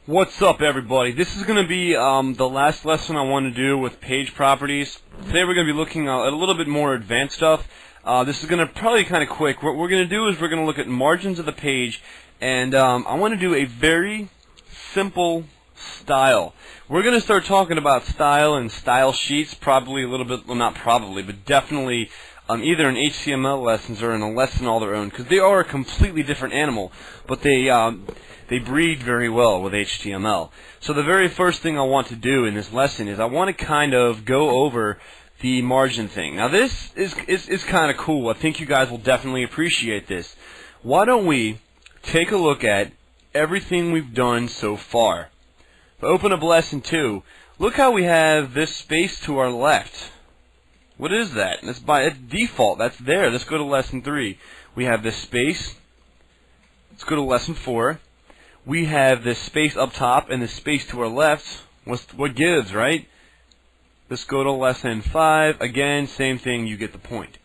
What's up, everybody? This is going to be the last lesson I want to do with page properties. Today we're going to be looking at a little bit more advanced stuff. This is going to probably be kind of quick. What we're going to do is we're going to look at margins of the page, and I want to do a very simple style. We're going to start talking about style and style sheets probably a little bit, well, not probably, but definitely either in HTML lessons or in a lesson all their own, because they are a completely different animal, but they breed very well with HTML. So the very first thing I want to do in this lesson is I want to kind of go over the margin thing. Now this is kind of cool. I think you guys will definitely appreciate this. Why don't we take a look at everything we've done so far? If I open up lesson 2, look how we have this space to our left. What is that? That's by default. That's there. Let's go to lesson 3. We have this space. Let's go to lesson 4. We have this space up top and this space to our left. What gives, right? Let's go to lesson 5. Again, same thing. You get the point.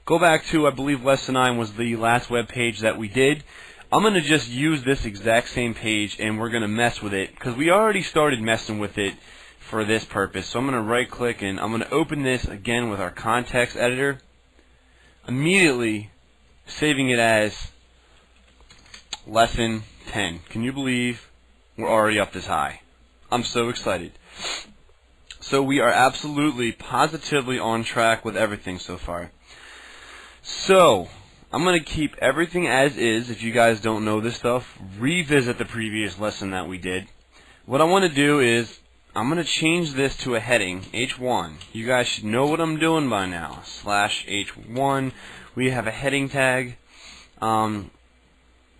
Go back to, I believe, lesson 9 was the last web page that we did. I'm going to just use this exact same page and we're going to mess with it because we already started messing with it for this purpose. So I'm going to right click and I'm going to open this again with our context editor, immediately saving it as lesson 10. Can you believe we're already up this high? I'm so excited. So we are absolutely positively on track with everything so far. So I'm going to keep everything as is. If you guys don't know this stuff, revisit the previous lesson that we did. What I want to do is I'm going to change this to a heading, H1. You guys should know what I'm doing by now. /H1. We have a heading tag.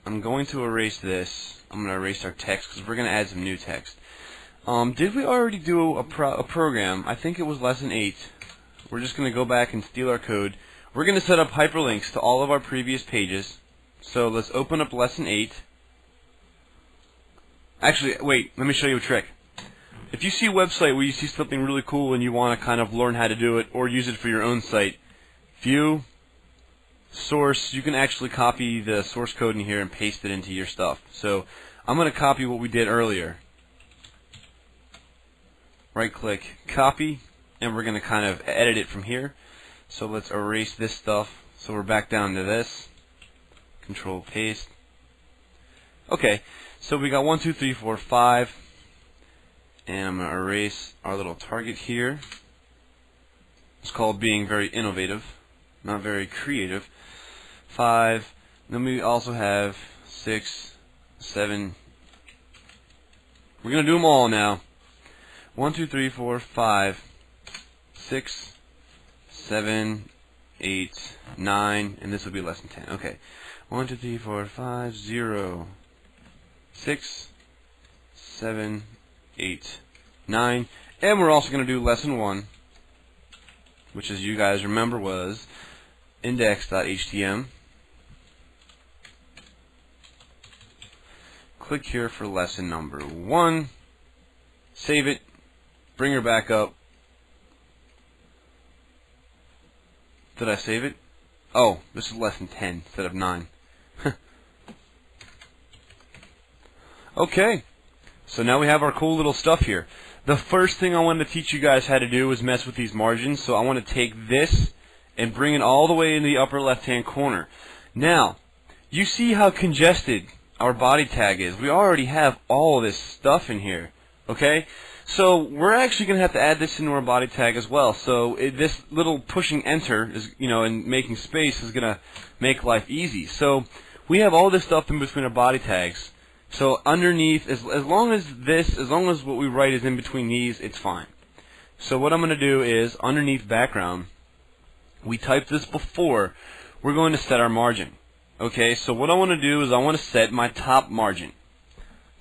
I'm going to erase this. I'm going to erase our text because we're going to add some new text. Did we already do a program? I think it was lesson 8. We're just going to go back and steal our code. We're going to set up hyperlinks to all of our previous pages. So let's open up lesson 8. Actually, wait, let me show you a trick. If you see a website where you see something really cool and you want to kind of learn how to do it or use it for your own site, view, source, you can actually copy the source code in here and paste it into your stuff. So I'm going to copy what we did earlier. Right click, copy, and we're going to kind of edit it from here. So let's erase this stuff. So we're back down to this. Control paste. Okay, so we got 1, 2, 3, 4, 5. And I'm going to erase our little target here. It's called being very innovative, not very creative. 5. Then we also have 6, 7. We're going to do them all now. 1, 2, 3, 4, 5, 6, 7, 8, 9, and this will be lesson 10. Okay. 1, 2, 3, 4, 5, 0, 6, 7, 8, 9, and we're also going to do lesson 1, which, as you guys remember, was index.html. Click here for lesson number 1, save it, bring her back up. Did I save it? Oh, this is lesson 10 instead of 9. Okay. So now we have our cool little stuff here. The first thing I wanted to teach you guys how to do is mess with these margins. So I want to take this and bring it all the way in the upper left hand corner. Now, you see how congested our body tag is. We already have all of this stuff in here. Okay? So we're actually going to have to add this into our body tag as well. So this little pushing enter is, and making space is going to make life easy. So we have all this stuff in between our body tags. So underneath, as long as what we write is in between these, it's fine. So what I'm going to do is, underneath background, we typed this before, we're going to set our margin. Okay, so what I want to do is I want to set my top margin.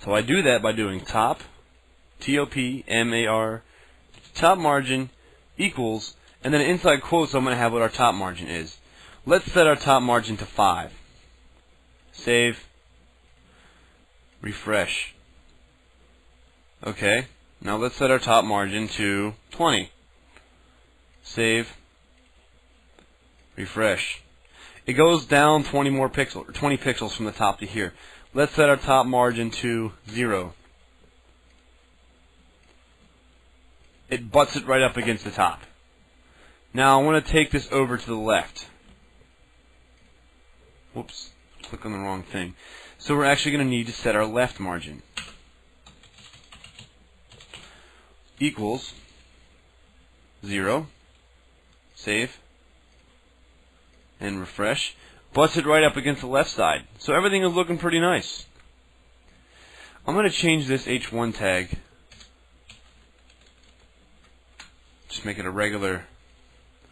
So I do that by doing top, T-O-P-M-A-R, top margin equals, and then inside quotes I'm going to have what our top margin is. Let's set our top margin to 5. Save. Refresh. Okay, now let's set our top margin to 20. Save. Refresh. It goes down 20 more pixels, or 20 pixels from the top to here. Let's set our top margin to 0. it butts it right up against the top. Now I want to take this over to the left. Whoops, click on the wrong thing. So we're actually going to need to set our left margin. Equals 0. Save. And refresh. Butts it right up against the left side. So everything is looking pretty nice. I'm going to change this H1 tag. Just make it a regular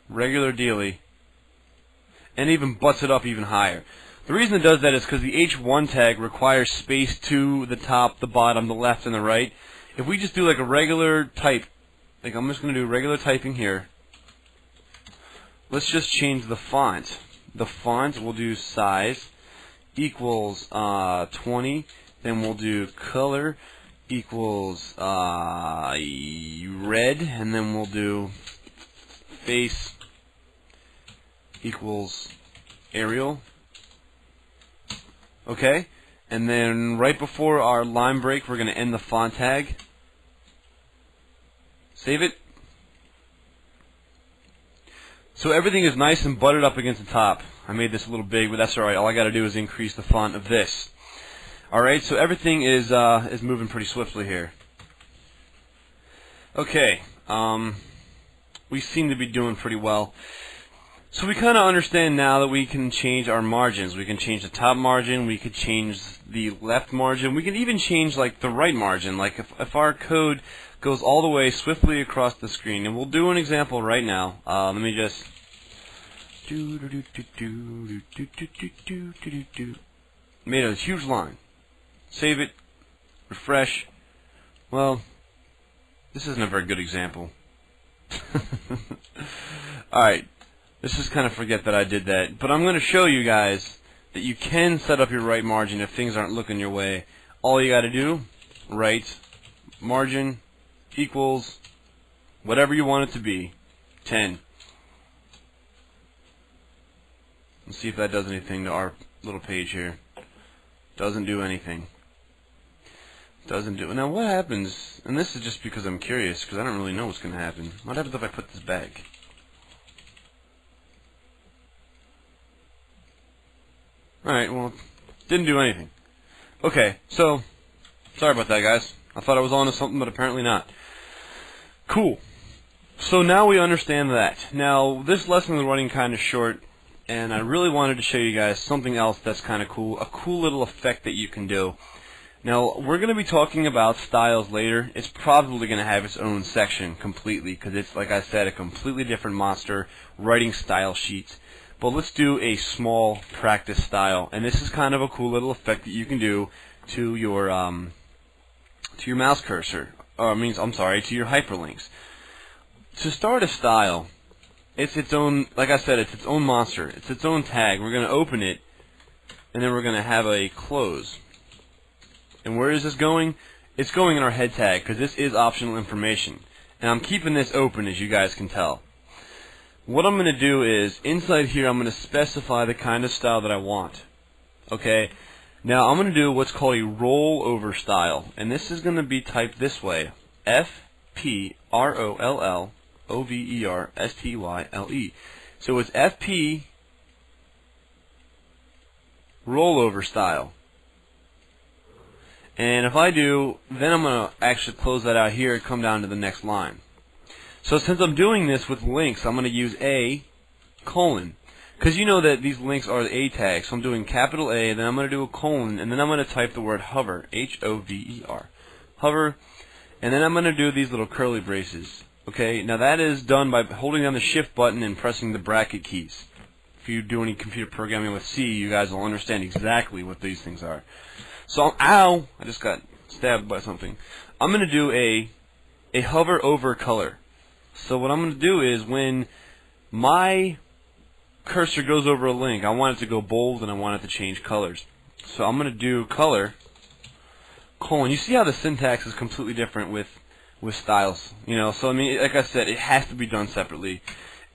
dealie. And even butts it up even higher. The reason it does that is because the H1 tag requires space to the top, the bottom, the left, and the right. If we just do like a regular type, like I'm just going to do regular typing here. Let's just change the font. The font, we'll do size equals 20. Then we'll do color equals red. And then we'll do face equals Arial. Okay, and then right before our line break, we're going to end the font tag. Save it. So everything is nice and butted up against the top. I made this a little big, but that's alright. All I got to do is increase the font of this. Alright, so everything is moving pretty swiftly here. Okay, we seem to be doing pretty well. So we kind of understand now that we can change our margins. We can change the top margin, we could change the left margin, we can even change like the right margin. Like if our code goes all the way swiftly across the screen, and we'll do an example right now. Let me just made a huge line. Save it, refresh. Well, this isn't a very good example. Alright. Let's just kind of forget that I did that. But I'm going to show you guys that you can set up your right margin if things aren't looking your way. All you got to do, right margin equals whatever you want it to be, 10. Let's see if that does anything to our little page here. Doesn't do anything. Doesn't do it. Now what happens, and this is just because I'm curious, because I don't really know what's going to happen. What happens if I put this back? Alright, well, didn't do anything. Okay, so, sorry about that, guys. I thought I was on to something, but apparently not. Cool. So now we understand that. Now, this lesson is running kind of short, and I really wanted to show you guys something else that's kind of cool, a cool little effect that you can do. Now, we're going to be talking about styles later. It's probably going to have its own section completely, because it's, like I said, a completely different monster, writing style sheets. But let's do a small practice style, and this is kind of a cool little effect that you can do to your mouse cursor, or to your hyperlinks. To start a style, it's its own, like I said, it's its own monster. It's its own tag. We're going to open it, and then we're going to have a close. And where is this going? It's going in our head tag, because this is optional information. And I'm keeping this open, as you guys can tell. What I'm going to do is, inside here, I'm going to specify the kind of style that I want. Okay? Now, I'm going to do what's called a rollover style. And this is going to be typed this way. FPROLLOVERSTYLE. So it's FP rollover style. And if I do, then I'm going to actually close that out here and come down to the next line. So since I'm doing this with links, I'm going to use A, colon. Because you know that these links are the A tags. So I'm doing capital A, then I'm going to do a colon, and then I'm going to type the word hover, H-O-V-E-R. Hover, and then I'm going to do these little curly braces. Okay, now that is done by holding down the shift button and pressing the bracket keys. If you do any computer programming with C, you guys will understand exactly what these things are. So, ow! I just got stabbed by something. I'm going to do a hover over color. So what I'm going to do is when my cursor goes over a link, I want it to go bold and I want it to change colors. So I'm going to do color, colon. You see how the syntax is completely different with styles. You know, so I mean, like I said, it has to be done separately.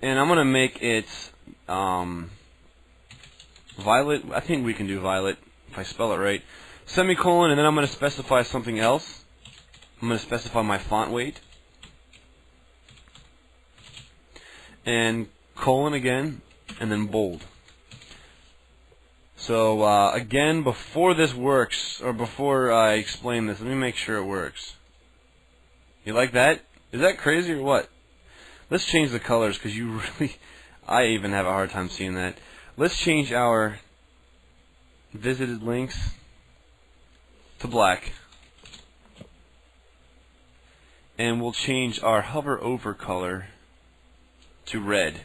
And I'm going to make it violet. I think we can do violet if I spell it right. Semicolon, and then I'm going to specify something else. I'm going to specify my font weight. and colon again, and then bold. So again, before this works, or before I explain this, let me make sure it works. You like that? Is that crazy or what? Let's change the colors, because you really, I even have a hard time seeing that. Let's change our visited links to black. And we'll change our hover over color to red.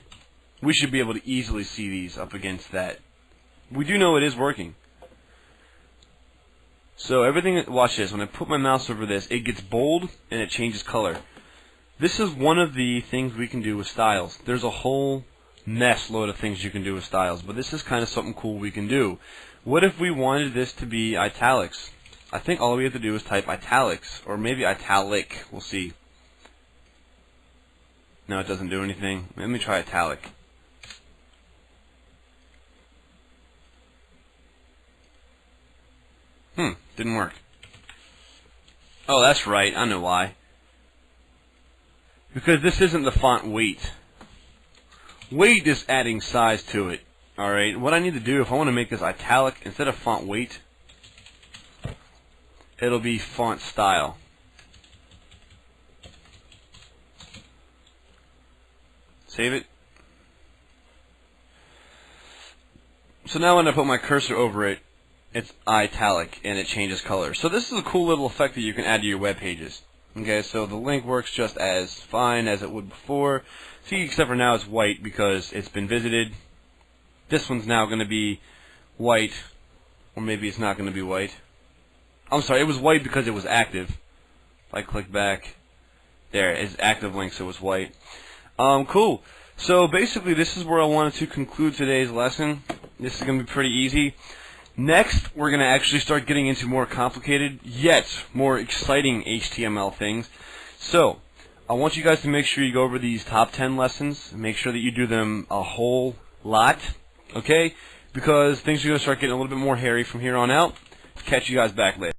We should be able to easily see these up against that. We do know it is working. So everything, watch this, when I put my mouse over this, it gets bold and it changes color. This is one of the things we can do with styles. There's a whole mess load of things you can do with styles, but this is kind of something cool we can do. What if we wanted this to be italics? I think all we have to do is type italics, or maybe italic, we'll see. No, it doesn't do anything. Let me try italic. Didn't work. Oh, that's right, I know why. Because this isn't the font weight. Weight is adding size to it. Alright, what I need to do, if I want to make this italic, instead of font weight, it'll be font style. Save it. So now when I put my cursor over it, it's italic and it changes color. So this is a cool little effect that you can add to your web pages. Okay, so the link works just as fine as it would before. See, except for now it's white because it's been visited. This one's now going to be white, or maybe it's not going to be white. I'm sorry, it was white because it was active. If I click back, there, it's active link, so it's white. Cool. So basically this is where I wanted to conclude today's lesson. This is going to be pretty easy. Next, we're going to actually start getting into more complicated, yet more exciting HTML things. So, I want you guys to make sure you go over these top 10 lessons. Make sure that you do them a whole lot, okay? Because things are going to start getting a little bit more hairy from here on out. Catch you guys back later.